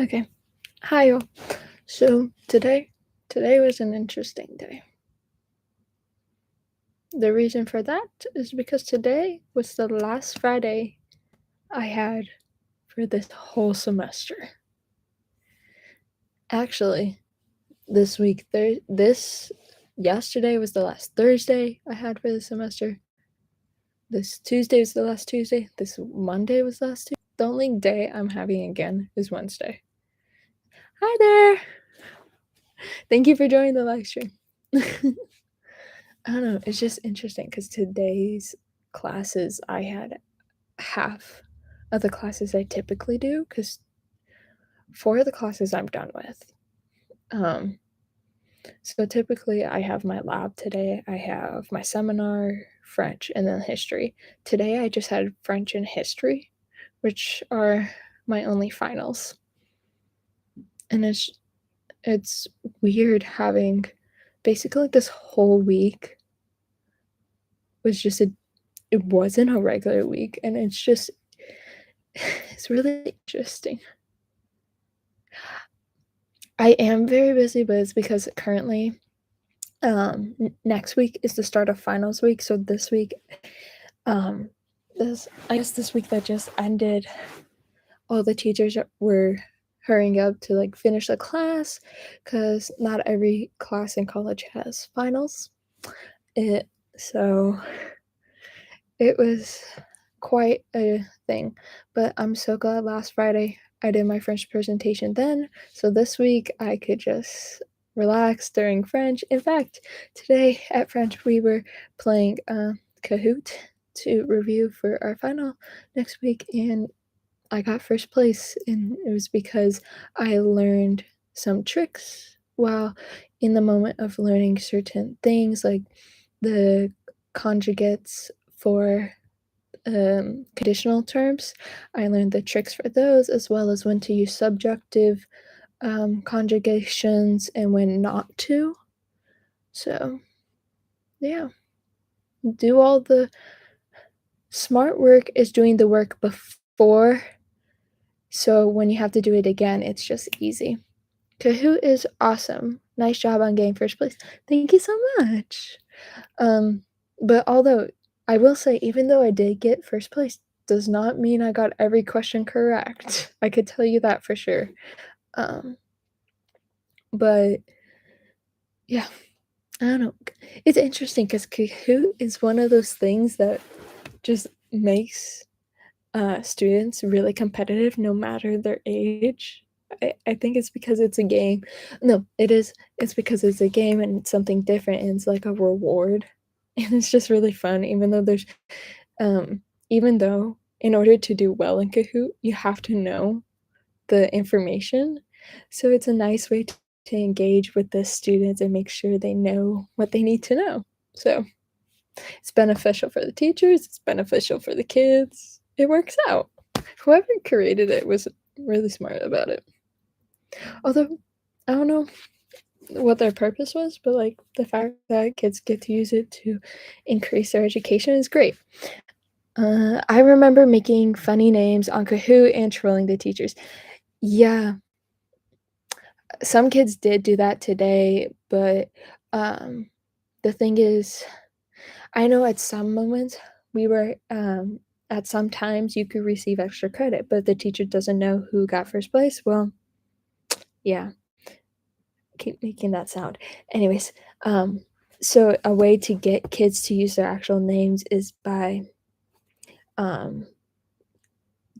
Okay. Hi, all. So today was an interesting day. The reason for that is because today was the last Friday I had for this whole semester. Actually, this week this yesterday was the last Thursday I had for the semester. This Tuesday was the last Tuesday. This Monday was the last Tuesday. The only day I'm having again is Wednesday. Hi there. Thank you for joining the live stream. I don't know, it's just interesting because today's classes, I had half of the classes I typically do because 4 of the classes I'm done with. Um, so typically I have my lab today, I have my seminar, French, and then history. Today I just had French and history, which are my only finals. And it's weird having basically this whole week was just it wasn't a regular week, and it's really interesting. I am very busy, but it's because currently, next week is the start of finals week. So this week, this week that just ended, all the teachers were hurrying up to like finish the class because not every class in college has finals. So it was quite a thing, but I'm so glad last Friday I did my French presentation then, so this week I could just relax during French. In fact, today at French we were playing Kahoot to review for our final next week, and I got first place, and it was because I learned some tricks while in the moment of learning certain things like the conjugates for conditional terms. I learned the tricks for those as well as when to use subjunctive conjugations and when not to. So, yeah, do all the smart work is doing the work before. So, when you have to do it again, it's just easy. Kahoot is awesome. Nice job on getting first place. Thank you so much. But although I will say, even though I did get first place, does not mean I got every question correct. I could tell you that for sure. Um, but yeah, I don't know. It's interesting because Kahoot is one of those things that just makes students really competitive no matter their age. I think it's because it's a game. No, it is. It's because it's a game and it's something different and it's like a reward. And it's just really fun, even though in order to do well in Kahoot, you have to know the information. So it's a nice way to engage with the students and make sure they know what they need to know. So it's beneficial for the teachers, it's beneficial for the kids. It works out. Whoever created it was really smart about it. Although, I don't know what their purpose was, but like the fact that kids get to use it to increase their education is great. I remember making funny names on Kahoot and trolling the teachers. Yeah, some kids did do that today, but the thing is, I know at some moments we were at some times you could receive extra credit, but the teacher doesn't know who got first place. Well, yeah, keep making that sound. Anyways, so a way to get kids to use their actual names is by um,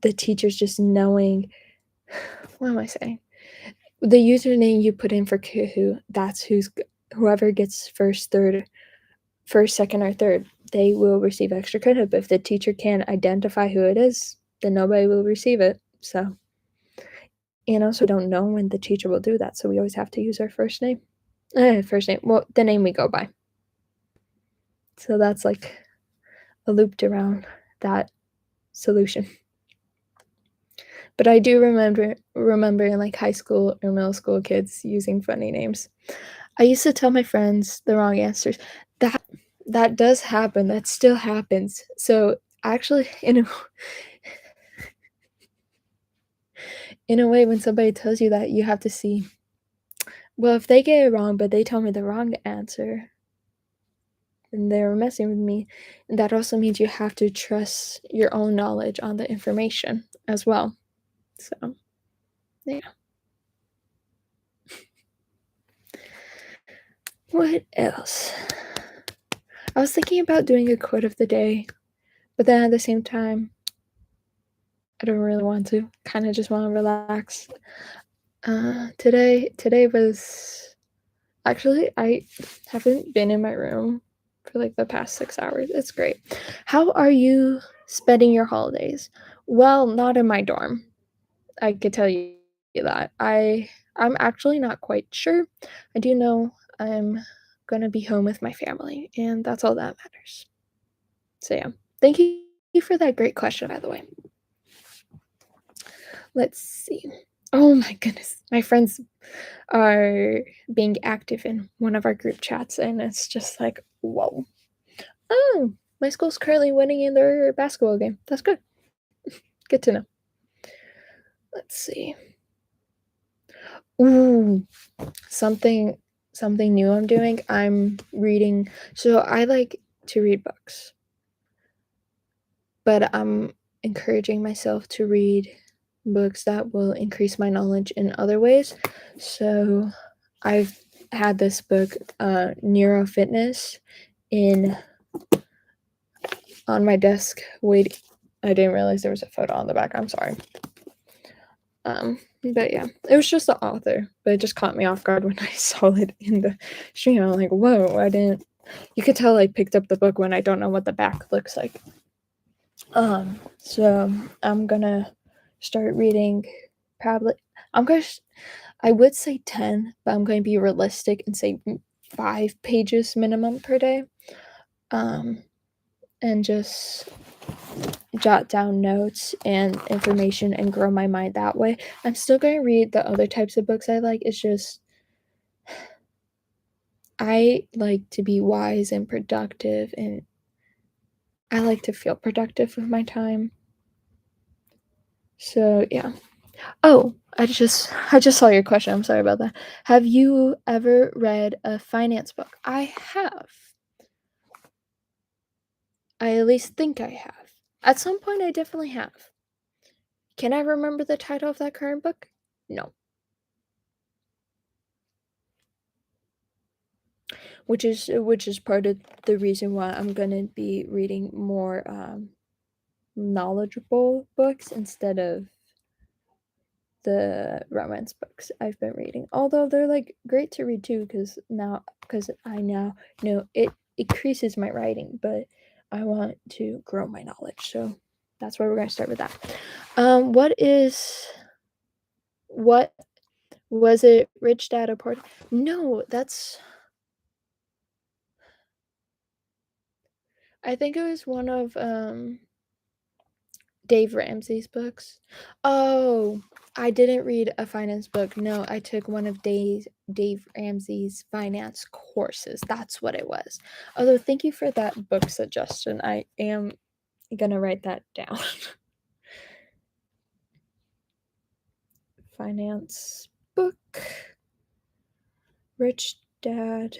the teachers just knowing what am I saying? The username you put in for Kahoot, that's whoever gets first, second, or third, they will receive extra credit. But if the teacher can't identify who it is, then nobody will receive it. So, and also, we don't know when the teacher will do that. So we always have to use our first name. Well, the name we go by. So that's like a looped around that solution. But I do remember in like high school or middle school kids using funny names. I used to tell my friends the wrong answers. That does happen. That still happens. So actually, in a way, when somebody tells you that, you have to see, well, if they get it wrong, but they tell me the wrong answer, then they're messing with me. And that also means you have to trust your own knowledge on the information as well. So, yeah. What else? I was thinking about doing a quote of the day, but then at the same time, I don't really want to. Kind of just want to relax. Today was actually, I haven't been in my room for like the past 6 hours. It's great. How are you spending your holidays? Well, not in my dorm. I could tell you that. I'm actually not quite sure. I do know I'm gonna be home with my family, and that's all that matters. So yeah. Thank you for that great question, by the way. Let's see. Oh my goodness. My friends are being active in one of our group chats, and it's just like, whoa. Oh, my school's currently winning in their basketball game. That's good. Good to know. Let's see. Ooh, something something new I'm doing. I'm reading. So I like to read books, but I'm encouraging myself to read books that will increase my knowledge in other ways. So I've had this book, Neurofitness, in on my desk. Wait, I didn't realize there was a photo on the back. I'm sorry. But yeah, it was just the author, but it just caught me off guard when I saw it in the stream. I'm like, whoa, I didn't. You could tell I picked up the book when I don't know what the back looks like. So I'm gonna start reading. Probably, I would say 10, but I'm going to be realistic and say 5 pages minimum per day. And just jot down notes and information and grow my mind that way. I'm still going to read the other types of books I like. It's just I like to be wise and productive, and I like to feel productive with my time. So, yeah. Oh, I just saw your question. I'm sorry about that. Have you ever read a finance book? I have. I at least think I have. At some point I definitely have. Can I remember the title of that current book? No. Which is part of the reason why I'm gonna be reading more knowledgeable books instead of the romance books I've been reading. Although they're like great to read too, because I now know it increases my writing, but I want to grow my knowledge, so that's why we're gonna start with that. What was it? Rich Dad or Poor? No, that's. I think it was one of Dave Ramsey's books. Oh, I didn't read a finance book. No, I took one of Dave Ramsey's finance courses. That's what it was. Although, thank you for that book suggestion. I am gonna write that down. Finance book. Rich Dad,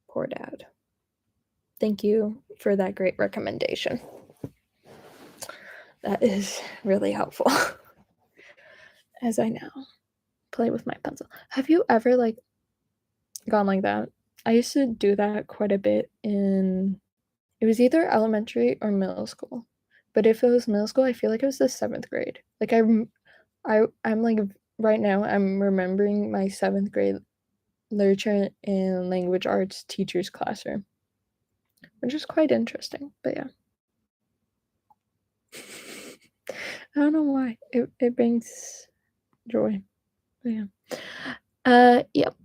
Poor Dad. Thank you for that great recommendation. That is really helpful. As I now play with my pencil. Have you ever gone like that? I used to do that quite a bit in it was either elementary or middle school. But if it was middle school, I feel like it was the 7th grade. I'm like right now I'm remembering my 7th grade literature and language arts teacher's classroom, which is quite interesting. But yeah. I don't know why. It brings joy. But yeah. Yep.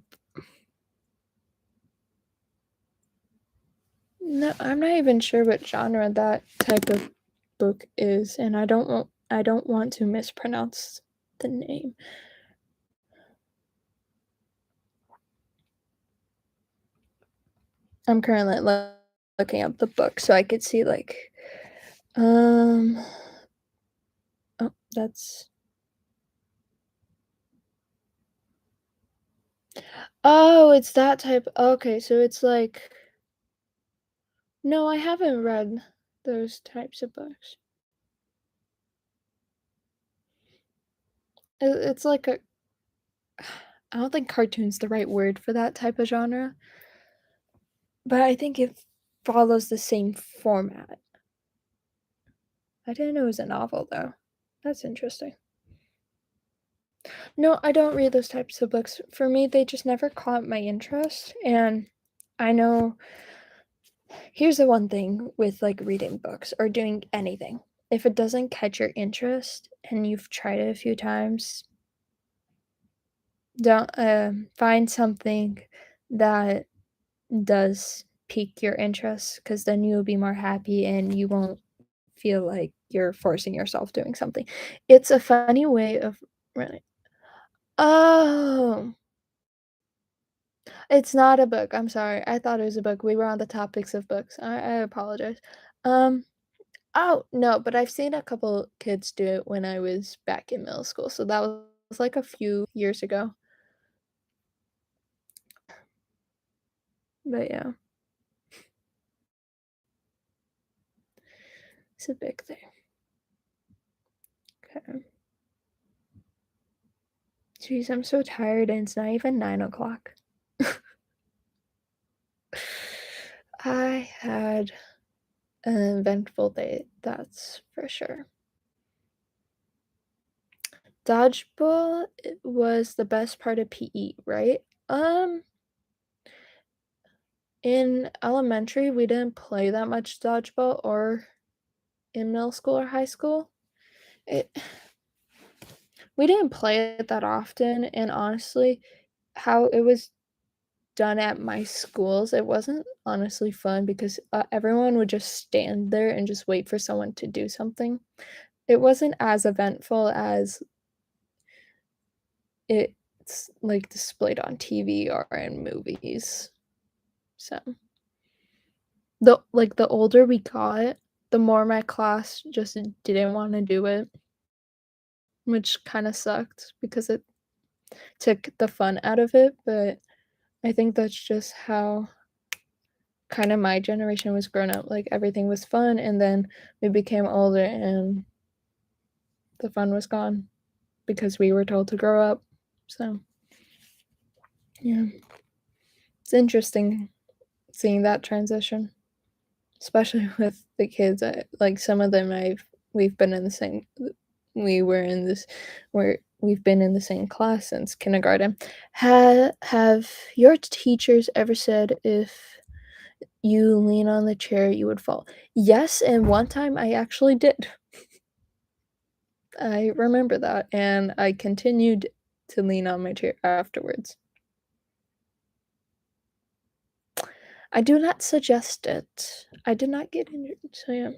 No, I'm not even sure what genre that type of book is, and I don't want to mispronounce the name. I'm currently looking up the book so I could see um oh, That's Oh, it's that type okay, so it's like no, I haven't read those types of books. It's like a I don't think cartoon's the right word for that type of genre, but I think it follows the same format. I didn't know it was a novel, though. That's interesting. No, I don't read those types of books. For me, they just never caught my interest, and I know here's the one thing with, like, reading books or doing anything. If it doesn't catch your interest and you've tried it a few times, don't, find something that does pique your interest, because then you'll be more happy and you won't feel like you're forcing yourself doing something. It's a funny way of really Oh, it's not a book, I'm sorry, I thought it was a book, we were on the topics of books, I apologize. Um, oh, no, but I've seen a couple kids do it when I was back in middle school, so that was, like, a few years ago, but yeah, it's a big thing. Okay. Jeez, I'm so tired and it's not even 9 o'clock. I had an eventful day, that's for sure. Dodgeball was the best part of PE, right? In elementary, we didn't play that much dodgeball, or in middle school or high school. It we didn't play it that often, and honestly, how it was done at my schools, it wasn't honestly fun because, everyone would just stand there and just wait for someone to do something. It wasn't as eventful as it's, like, displayed on TV or in movies. So, the older we got, the more my class just didn't wanna do it, which kinda sucked because it took the fun out of it, but I think that's just how kinda my generation was grown up, like, everything was fun, and then we became older and the fun was gone because we were told to grow up. So, yeah, it's interesting seeing that transition, especially with the kids, like, some of them we've been in the same we were in this we've been in the same class since kindergarten. Have your teachers ever said if you lean on the chair, you would fall? Yes, and one time I actually did. I remember that, and I continued to lean on my chair afterwards. I do not suggest it. I did not get injured, so yeah.